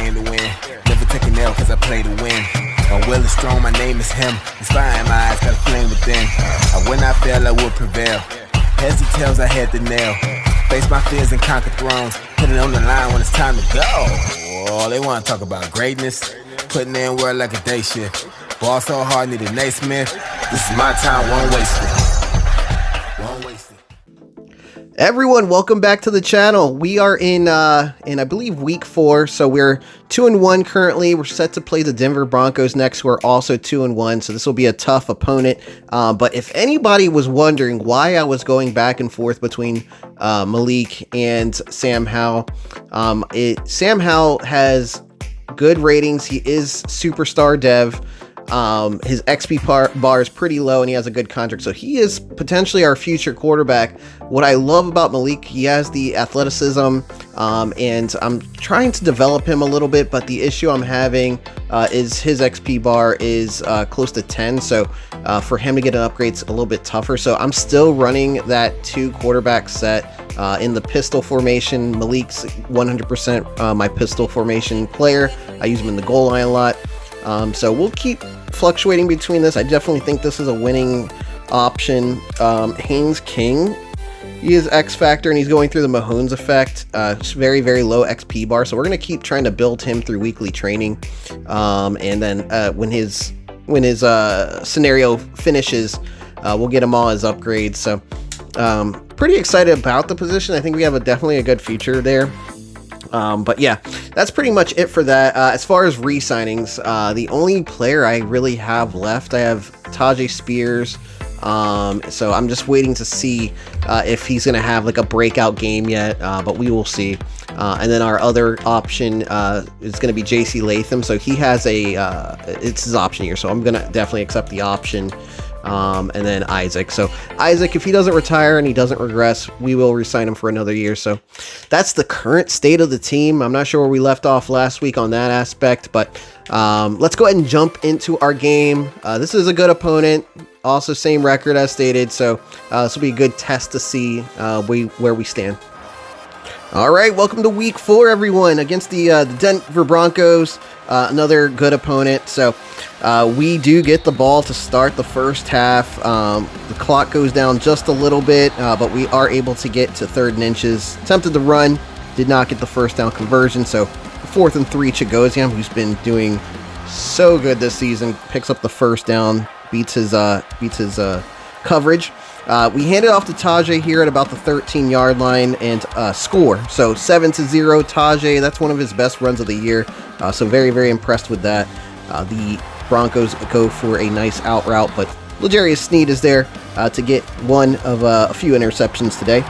came to win. Never take an L cause I play to win. My will is strong, my name is him. Inspire my eyes, got a flame within. I will not fail, I will prevail. Heads and tails, I had the nail. Face my fears and conquer thrones. Put it on the line when it's time to go. Oh, they wanna talk about greatness. Putting in work like a day shift. Ball so hard, need a Naismith. This is my time, won't waste it. Won't waste it. Everyone, welcome back to the channel. We are in I believe week 4, so we're 2-1 currently. We're set to play the Denver Broncos next, who are also 2-1, so this will be a tough opponent. But if anybody was wondering why I was going back and forth between Malik and Sam Howell, Sam Howell has good ratings. He is superstar dev. His XP bar is pretty low and he has a good contract, so he is potentially our future quarterback. What I love about Malik, he has the athleticism, and I'm trying to develop him a little bit, but the issue I'm having is his XP bar is close to 10, so for him to get an upgrade is a little bit tougher. So I'm still running that 2 quarterback set in the pistol formation. Malik's 100% my pistol formation player. I use him in the goal line a lot. So we'll keep fluctuating between this. I definitely think this is a winning option. Haynes King, he is X Factor and he's going through the Mahomes effect. It's very, very low XP bar. So we're going to keep trying to build him through weekly training. And then when his scenario finishes, we'll get him all his upgrades. So pretty excited about the position. I think we have definitely a good future there. But yeah, that's pretty much it for that. As far as re-signings, the only player I really have left, I have Tajay Spears. So I'm just waiting to see if he's going to have like a breakout game yet, but we will see. And then our other option is going to be JC Latham. So he has it's his option here. So I'm going to definitely accept the option. And then Isaac. So Isaac, if he doesn't retire and he doesn't regress, we will re-sign him for another year. So that's the current state of the team. I'm not sure where we left off last week on that aspect, but let's go ahead and jump into our game. This is a good opponent. Also same record as stated. So this will be a good test to see where we stand. All right, welcome to week 4, everyone, against the Denver Broncos. Another good opponent. So we do get the ball to start the first half. The clock goes down just a little bit, but we are able to get to 3rd and inches. Attempted to run, did not get the first down conversion. So 4th and 3, Chigoziem, who's been doing so good this season, picks up the first down, beats his coverage. We hand it off to Tajay here at about the 13-yard line and score. So 7-0, Tajay. That's one of his best runs of the year. So very, very impressed with that. The Broncos go for a nice out route, but L'Jarius Sneed is there to get one of a few interceptions today.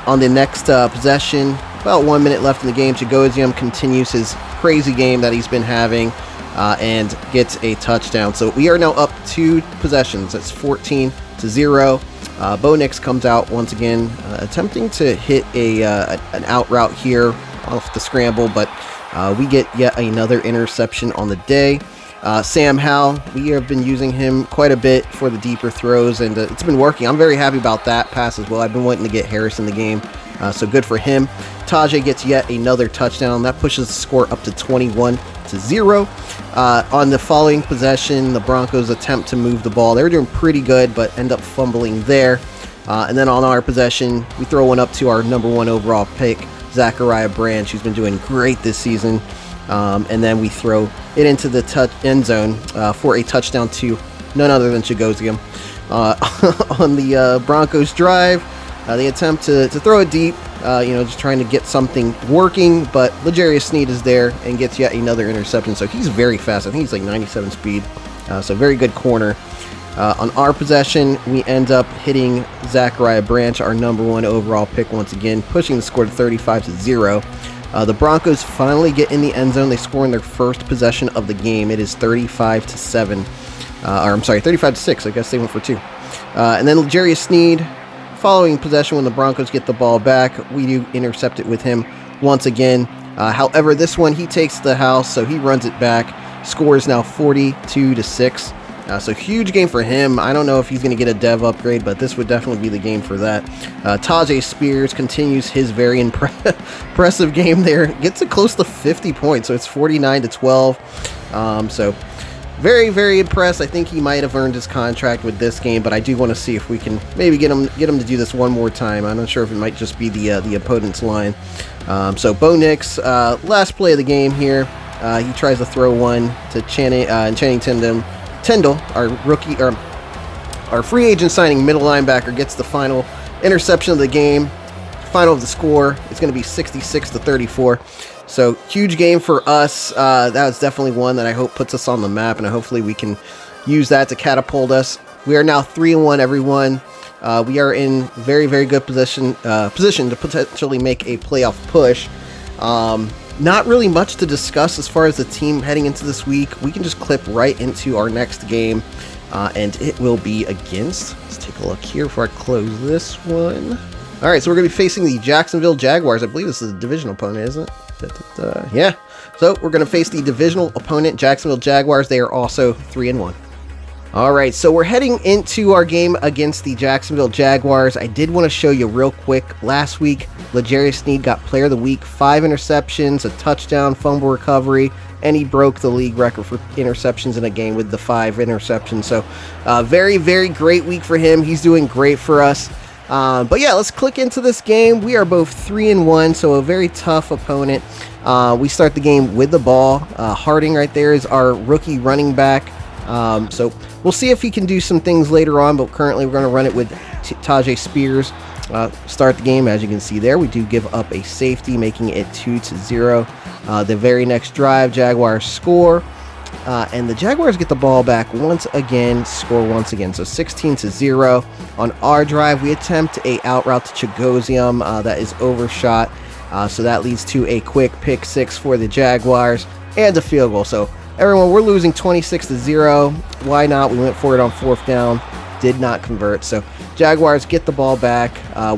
On the next possession, about 1 minute left in the game, Chigoziem continues his crazy game that he's been having and gets a touchdown. So we are now up 2 possessions. That's 14-0. Bo Nix comes out once again, attempting to hit an out route here off the scramble, but we get yet another interception on the day. Sam Howell, we have been using him quite a bit for the deeper throws, and it's been working. I'm very happy about that pass as well. I've been wanting to get Harris in the game, so good for him. Tajay gets yet another touchdown. That pushes the score up to 21-0. On the following possession, the Broncos attempt to move the ball. They were doing pretty good, but end up fumbling there. And then on our possession, we throw one up to our #1 overall pick, Zachariah Branch, who's been doing great this season. And then we throw it into the end zone for a touchdown to none other than Chigoziem. On the Broncos drive, they attempt to throw it deep, just trying to get something working, but L'Jarius Sneed is there and gets yet another interception. So he's very fast. I think he's like 97 speed. So very good corner. On our possession, we end up hitting Zachariah Branch, our #1 overall pick once again, pushing the score to 35-0. The Broncos finally get in the end zone. They score in their first possession of the game. It is 35-7. 35-6. I guess they went for 2. And then L'Jarius Sneed, following possession when the Broncos get the ball back, we do intercept it with him once again. However, this one, he takes the house, so he runs it back. Score is now 42-6. So huge game for him. I don't know if he's going to get a dev upgrade, but this would definitely be the game for that. Tajay Spears continues his very impressive game there. Gets it close to 50 points, so it's 49-12. So very, very impressed. I think he might have earned his contract with this game, but I do want to see if we can maybe get him to do this one more time. I'm not sure if it might just be the opponent's line. So Bo Nix, last play of the game here. He tries to throw one to Channing Tindall, our rookie, or our free agent signing middle linebacker, gets the final interception of the game. Final of the score is going to be 66-34. So huge game for us. That was definitely one that I hope puts us on the map, and hopefully we can use that to catapult us. We are now 3-1, everyone. We are in very, very good position to potentially make a playoff push. Not really much to discuss as far as the team heading into this week. We can just clip right into our next game, and it will be against, let's take a look here before I close this one. All right, so we're going to be facing the Jacksonville Jaguars. I believe this is a divisional opponent, isn't it? Yeah. So we're going to face the divisional opponent, Jacksonville Jaguars. They are also 3-1. All right, so we're heading into our game against the Jacksonville Jaguars. I did want to show you real quick. Last week, L'Jarius Sneed got Player of the Week, 5 interceptions, a touchdown, fumble recovery, and he broke the league record for interceptions in a game with the 5 interceptions. So very, very great week for him. He's doing great for us. But yeah, let's click into this game. We are both 3-1, so a very tough opponent. We start the game with the ball. Harding right there is our rookie running back. So we'll see if he can do some things later on, but currently we're going to run it with Tajay Spears. Start the game. As you can see there, we do give up a safety, making it 2-0. The very next drive, Jaguars score. And the Jaguars get the ball back once again, score once again. So 16-0. On our drive, we attempt a out route to Chagosium that is overshot. So that leads to a quick pick 6 for the Jaguars and a field goal. So everyone, we're losing 26-0. Why not? We went for it on 4th down. Did not convert. So Jaguars get the ball back.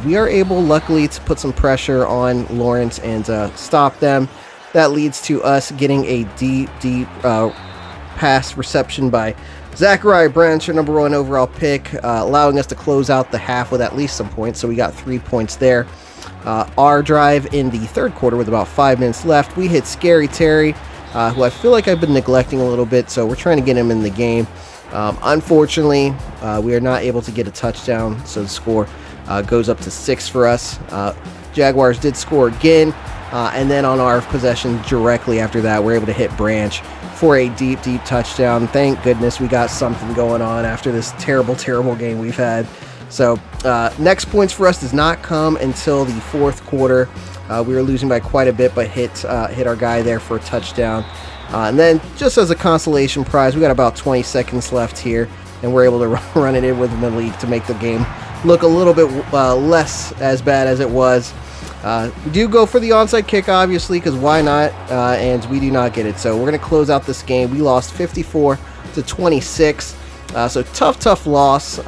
We are able, luckily, to put some pressure on Lawrence and stop them. That leads to us getting a deep pass reception by Zachariah Branch, our number 1 overall pick, allowing us to close out the half with at least some points. So we got 3 points there. Our drive in the third quarter with about 5 minutes left, we hit Scary Terry, who I feel like I've been neglecting a little bit, so we're trying to get him in the game. Unfortunately, we are not able to get a touchdown, so the score goes up to 6 for us. Jaguars did score again, and then on our possession directly after that, we're able to hit Branch for a deep touchdown. Thank goodness we got something going on after this terrible game we've had. So next points for us does not come until the fourth quarter. We were losing by quite a bit, but hit our guy there for a touchdown. And then just as a consolation prize, we got about 20 seconds left here, and we're able to run it in with Malik to make the game look a little bit less as bad as it was. We do go for the onside kick, obviously, because why not? And we do not get it. So we're going to close out this game. We lost 54-26. So tough loss.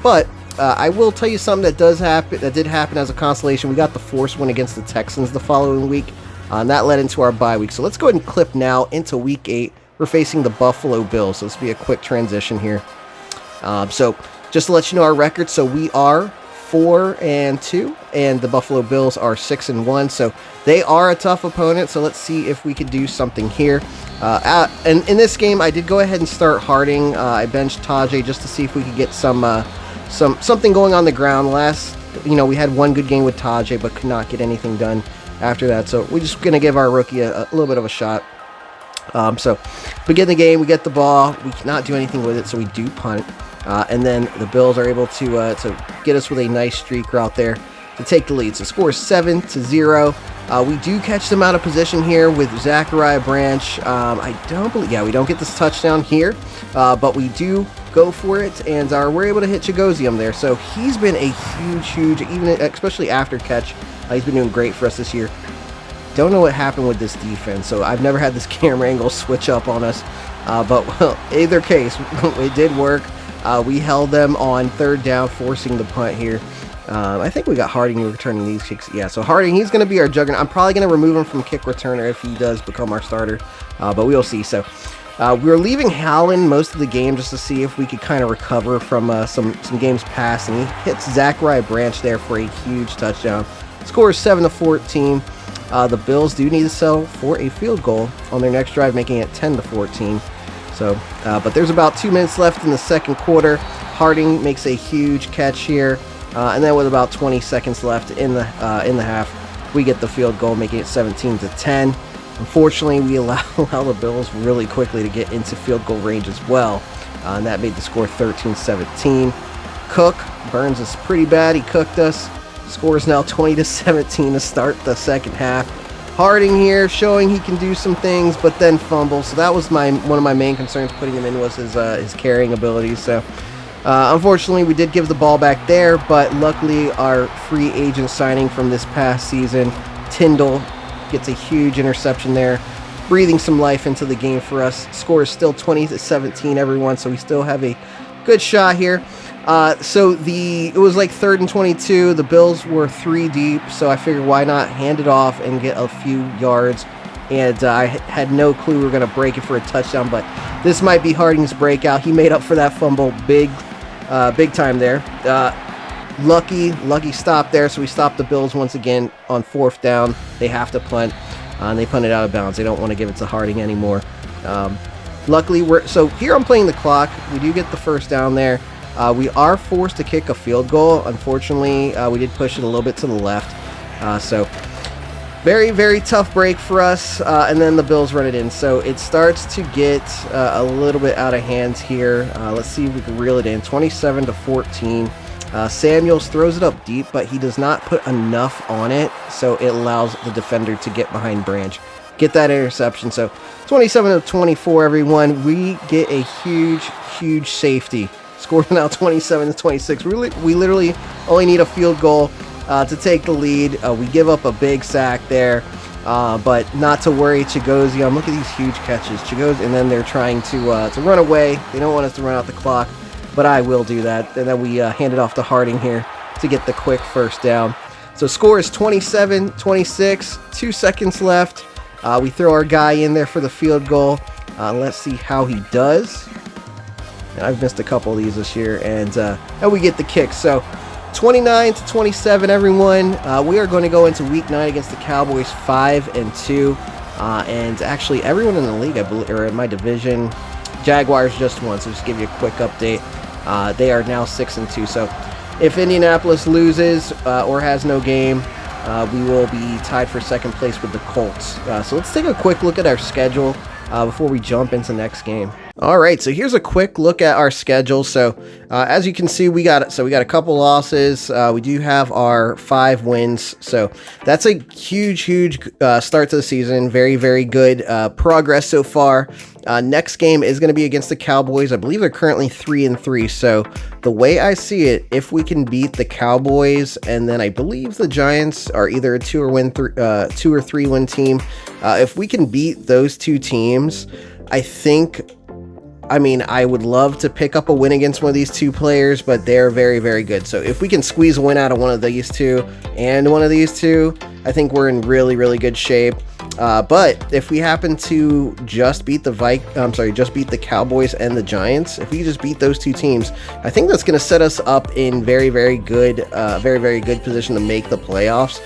But I will tell you something that did happen as a consolation. We got the force win against the Texans the following week. And that led into our bye week. So let's go ahead and clip now into week 8. We're facing the Buffalo Bills. So this will be a quick transition here. So just to let you know our record. So we are 4-2, and the Buffalo Bills are 6-1. So they are a tough opponent. So let's see if we could do something here. And in this game, I did go ahead and start Harding. I benched Tajay just to see if we could get something going on the ground. We had one good game with Tajay, but could not get anything done after that. So we're just gonna give our rookie a little bit of a shot. So begin the game, we get the ball, we cannot do anything with it, so we do punt. And then the Bills are able to get us with a nice streak route there to take the lead. So score is 7-0. We do catch them out of position here with Zachariah Branch. I don't believe, we don't get this touchdown here, but we do go for it, and we're able to hit Chagosium there. So he's been a huge, even especially after catch, he's been doing great for us this year. Don't know what happened with this defense, so I've never had this camera angle switch up on us. But well, either case, it did work. We held them on third down, forcing the punt here. I think we got Harding returning these kicks. Yeah, so Harding, he's going to be our juggernaut. I'm probably going to remove him from kick returner if he does become our starter, but we'll see. So We were leaving Howland most of the game just to see if we could kind of recover from some games past, and he hits Zachariah Branch there for a huge touchdown. Score is 7-14. The Bills do need to settle for a field goal on their next drive, making it 10-14. So, but there's about 2 minutes left in the second quarter. Harding makes a huge catch here, and then with about 20 seconds left in the half, we get the field goal, making it 17-10. Unfortunately, we allow the Bills really quickly to get into field goal range as well, and that made the score 13-17. Cook burns us pretty bad. He cooked us. Score is now 20-17 to start the second half. Harding here showing he can do some things, but then fumble. So that was one of my main concerns putting him in, was his carrying abilities. So unfortunately, we did give the ball back there, but luckily our free agent signing from this past season, Tyndall, gets a huge interception there, breathing some life into the game for us. Score is still 20-17, everyone, so we still have a good shot here. So it was like 3rd and 22. The Bills were 3 deep, so I figured why not hand it off and get a few yards. And I had no clue we were going to break it for a touchdown, but this might be Harding's breakout. He made up for that fumble big time there. Lucky stop there, so we stopped the Bills once again on 4th down. They have to punt, and they punt it out of bounds. They don't want to give it to Harding anymore. Luckily, so here I'm playing the clock. We do get the 1st down there. We are forced to kick a field goal. Unfortunately, we did push it a little bit to the left. So very, very tough break for us. And then the Bills run it in. So it starts to get a little bit out of hand here. Let's see if we can reel it in. 27-14. Samuels throws it up deep, but he does not put enough on it. So it allows the defender to get behind Branch. Get that interception. So 27-24, everyone. We get a huge safety. Score now 27-26. We literally only need a field goal to take the lead. We give up a big sack there, but not to worry. Chigozian, look at these huge catches. And then they're trying to run away. They don't want us to run out the clock, but I will do that. And then we hand it off to Harding here to get the quick 1st down. So score is 27-26. 2 seconds left. We throw our guy in there for the field goal. Let's see how he does. And I've missed a couple of these this year, and we get the kick. So 29-27, everyone. We are going to go into Week 9 against the Cowboys 5-2, and actually everyone in the league, I believe, or in my division, Jaguars just won. So just give you a quick update. They are now 6-2. So if Indianapolis loses or has no game, we will be tied for 2nd place with the Colts. So let's take a quick look at our schedule before we jump into next game. All right, so here's a quick look at our schedule. So as you can see, we got a couple losses. We do have our 5 wins. So that's a huge start to the season. Very, very good progress so far. Next game is going to be against the Cowboys. I believe they're currently 3-3. So the way I see it, if we can beat the Cowboys, and then I believe the Giants are either a 2 or 3 win team. If we can beat those 2 teams, I would love to pick up a win against one of these 2 players, but they're very, very good. So if we can squeeze a win out of one of these 2 and one of these 2, I think we're in really, really good shape. But if we happen to just beat the Cowboys and the Giants, if we just beat those 2 teams, I think that's going to set us up in very, very good position to make the playoffs.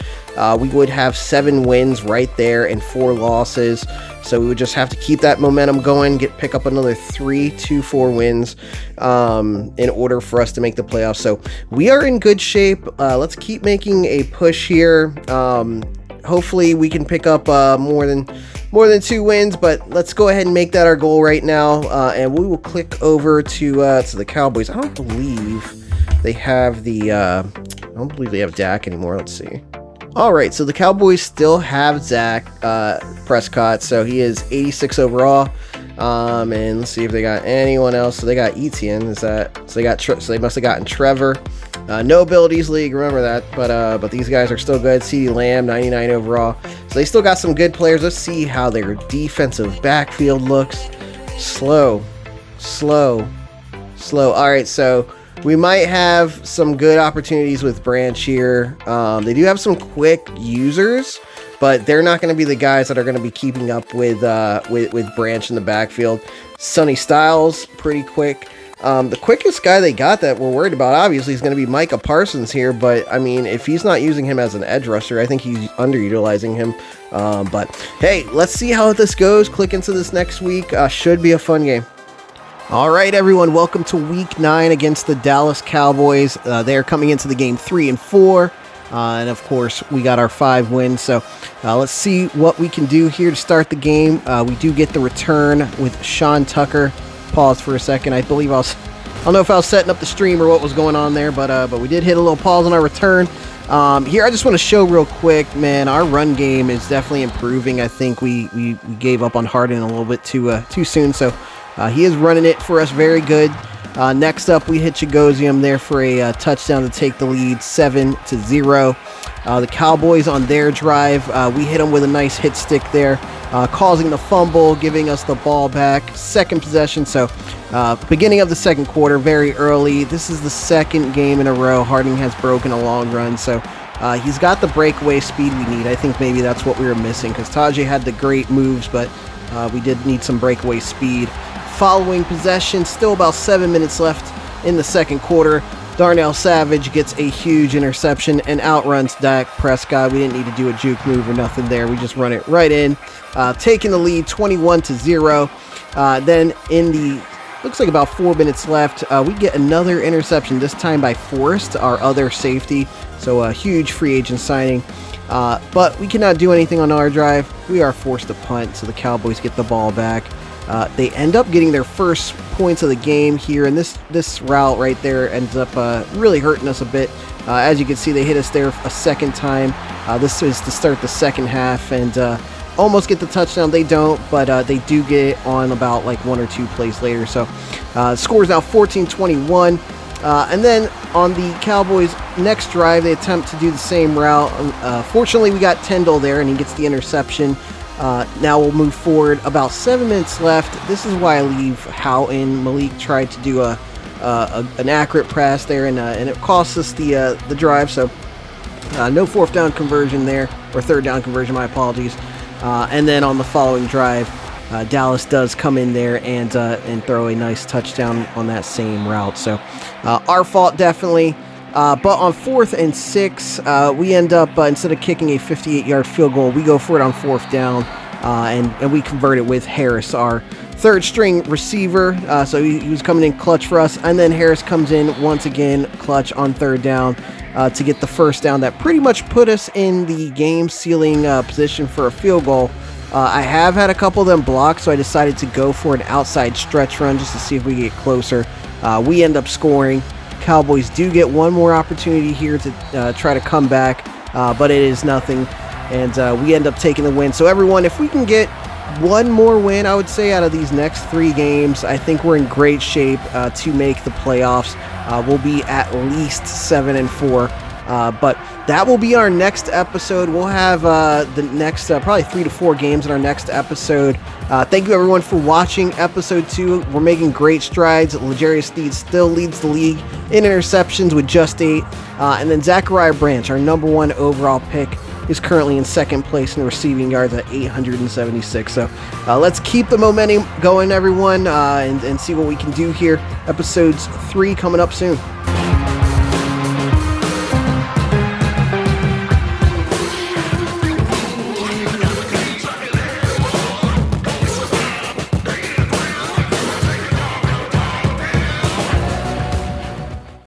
We would have 7 wins right there and 4 losses. So we would just have to keep that momentum going, pick up another 3 to 4 wins in order for us to make the playoffs. So we are in good shape. Let's keep making a push here. Hopefully we can pick up more than 2 wins, but let's go ahead and make that our goal right now. And we will click over to the Cowboys. I don't believe they have Dak anymore. Let's see. All right, so the Cowboys still have Dak Prescott, so he is 86 overall. And let's see if they got anyone else. So they got Etienne. So they must have gotten Trevor. No abilities league, remember that. But these guys are still good. CeeDee Lamb, 99 overall. So they still got some good players. Let's see how their defensive backfield looks. Slow. All right, so we might have some good opportunities with Branch here. They do have some quick users, but they're not going to be the guys that are going to be keeping up with Branch in the backfield. Sonny Styles, pretty quick. The quickest guy they got that we're worried about, obviously, is going to be Micah Parsons here. But, I mean, if he's not using him as an edge rusher, I think he's underutilizing him. But, hey, let's see how this goes. Click into this next week. Should be a fun game. All right, everyone, welcome to Week 9 against the Dallas Cowboys. They're coming into the game 3-4. And, of course, we got our 5 wins. So let's see what we can do here to start the game. We do get the return with Sean Tucker. Pause for a second. I believe I don't know if I was setting up the stream or what was going on there, but we did hit a little pause on our return. Here, I just want to show real quick, man, our run game is definitely improving. I think we gave up on Harden a little bit too soon, so he is running it for us very good. Next up, we hit Chagosium there for a touchdown to take the lead, 7-0. The Cowboys on their drive, we hit them with a nice hit stick there, causing the fumble, giving us the ball back. Second possession, so beginning of the second quarter, very early. This is the second game in a row Harding has broken a long run, so he's got the breakaway speed we need. I think maybe that's what we were missing, because Tajay had the great moves, but we did need some breakaway speed. Following possession, still about 7 minutes left in the second quarter. Darnell Savage gets a huge interception and outruns Dak Prescott. We didn't need to do a juke move or nothing there. We just run it right in, taking the lead 21-0. Then in the, looks like about 4 minutes left, we get another interception, this time by Forrest, our other safety. So a huge free agent signing. But we cannot do anything on our drive. We are forced to punt, so the Cowboys get the ball back. They end up getting their first points of the game here, and this route right there ends up really hurting us a bit. As you can see, they hit us there a second time. This is to start the second half, and almost get the touchdown. They don't, but they do get on about like 1 or 2 plays later. So the score is now 14-21. And then on the Cowboys' next drive, they attempt to do the same route. Fortunately, we got Tyndall there, and he gets the interception. Now we'll move forward. About 7 minutes left. This is why I leave Houghton. Malik tried to do an accurate pass there, and it cost us the drive. So no fourth down conversion there, or third down conversion. My apologies. And then on the following drive, Dallas does come in there and throw a nice touchdown on that same route. So our fault definitely. But on 4th and 6, we end up, instead of kicking a 58-yard field goal, we go for it on 4th down, and we convert it with Harris, our third-string receiver. So he was coming in clutch for us, and then Harris comes in once again clutch on 3rd down to get the first down that pretty much put us in the game-sealing position for a field goal. I have had a couple of them blocked, so I decided to go for an outside stretch run just to see if we get closer. We end up scoring. Cowboys do get one more opportunity here to try to come back, but it is nothing, and we end up taking the win. So everyone, if we can get one more win, I would say, out of these next 3 games, I think we're in great shape to make the playoffs. We'll be at least 7-4, but that will be our next episode. We'll have the next probably 3 to 4 games in our next episode. Thank you everyone for watching episode 2. We're making great strides. L'Jarius Sneed still leads the league in interceptions with just 8. And then Zachariah Branch, our number 1 overall pick, is currently in 2nd place in receiving yards at 876. So let's keep the momentum going, everyone, and see what we can do here. Episodes 3 coming up soon.